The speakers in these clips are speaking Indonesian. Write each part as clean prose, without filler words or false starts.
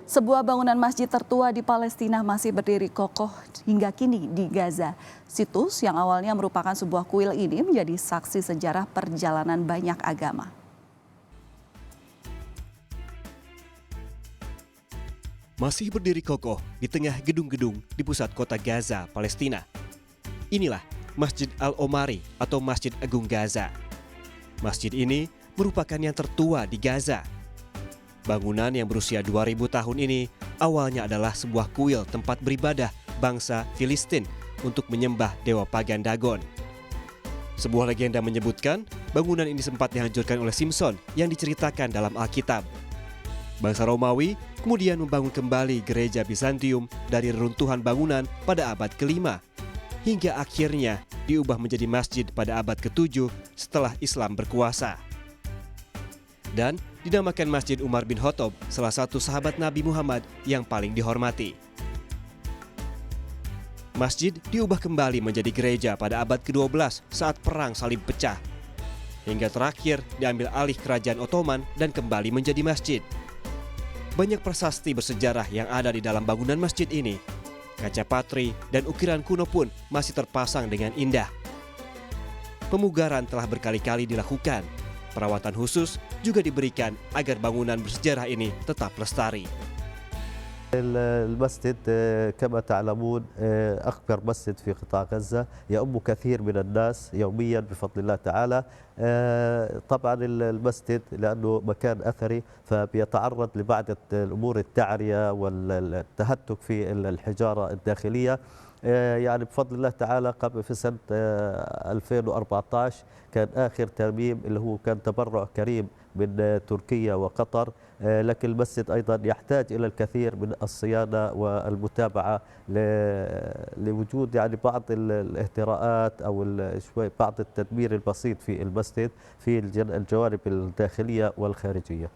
Sebuah bangunan masjid tertua di Palestina masih berdiri kokoh hingga kini di Gaza. Situs yang awalnya merupakan sebuah kuil ini menjadi saksi sejarah perjalanan banyak agama. Masih berdiri kokoh di tengah gedung-gedung di pusat kota Gaza, Palestina. Inilah Masjid Al-Omari atau Masjid Agung Gaza. Masjid ini merupakan yang tertua di Gaza. Bangunan yang berusia 2000 tahun ini awalnya adalah sebuah kuil tempat beribadah bangsa Filistin untuk menyembah dewa pagan Dagon. Sebuah legenda menyebutkan bangunan ini sempat dihancurkan oleh Simson yang diceritakan dalam Alkitab. Bangsa Romawi kemudian membangun kembali gereja Bizantium dari reruntuhan bangunan pada abad ke-5 hingga akhirnya diubah menjadi masjid pada abad ke-7 setelah Islam berkuasa. Dan dinamakan Masjid Umar bin Khattab, salah satu sahabat Nabi Muhammad yang paling dihormati. Masjid diubah kembali menjadi gereja pada abad ke-12 saat Perang Salib pecah. Hingga terakhir diambil alih Kerajaan Ottoman dan kembali menjadi masjid. Banyak prasasti bersejarah yang ada di dalam bangunan masjid ini. Kaca patri dan ukiran kuno pun masih terpasang dengan indah. Pemugaran telah berkali-kali dilakukan. Perawatan khusus juga diberikan agar bangunan bersejarah ini tetap lestari. المسجد كما تعلمون أكبر مسجد في قطاع غزة يؤم كثير من الناس يوميا بفضل الله تعالى. طبعا المسجد لأنه مكان أثري فبيتعرض لبعض الأمور التعرية والتهتك في الحجارة الداخلية. يعني بفضل الله تعالى قبل في سنة 2014 كان آخر ترميم اللي هو كان تبرع كريم من تركيا وقطر، لكن المسجد أيضا يحتاج إلى الكثير من الصيانة والمتابعة لوجود يعني بعض الاهتراءات أو بعض التدمير البسيط في المسجد في الجوانب الداخلية والخارجية.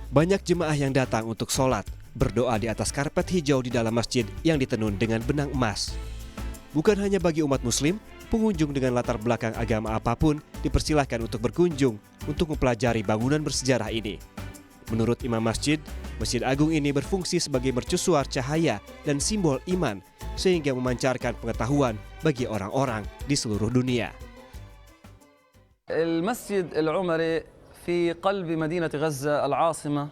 Banyak jemaah yang datang untuk sholat, berdoa di atas karpet hijau di dalam masjid yang ditenun dengan benang emas. Bukan hanya bagi umat muslim, pengunjung dengan latar belakang agama apapun dipersilahkan untuk berkunjung untuk mempelajari bangunan bersejarah ini. Menurut Imam Masjid, Masjid Agung ini berfungsi sebagai mercusuar cahaya dan simbol iman sehingga memancarkan pengetahuan bagi orang-orang di seluruh dunia. المسجد العمري في قلب مدينة غزة العاصمة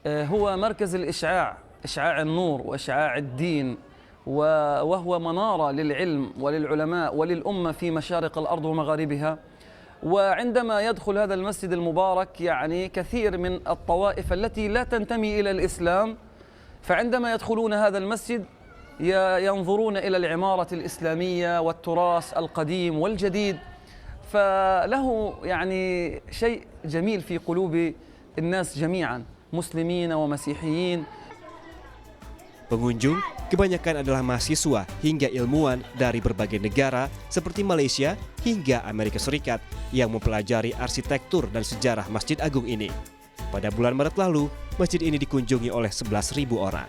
هو مركز الإشعاع، إشعاع النور وإشعاع الدين، وهو منارة للعلم وللعلماء وللأمة في مشارق الأرض ومغاربها. وعندما يدخل هذا المسجد المبارك يعني كثير من الطوائف التي لا تنتمي إلى الإسلام، فعندما يدخلون هذا المسجد ينظرون إلى العمارة الإسلامية والتراث القديم والجديد، فله يعني شيء جميل في قلوب الناس جميعا مسلمين ومسيحيين. Pengunjung kebanyakan adalah mahasiswa hingga ilmuwan dari berbagai negara seperti Malaysia hingga Amerika Serikat yang mempelajari arsitektur dan sejarah Masjid Agung ini. Pada bulan Maret lalu, masjid ini dikunjungi oleh 11.000 orang.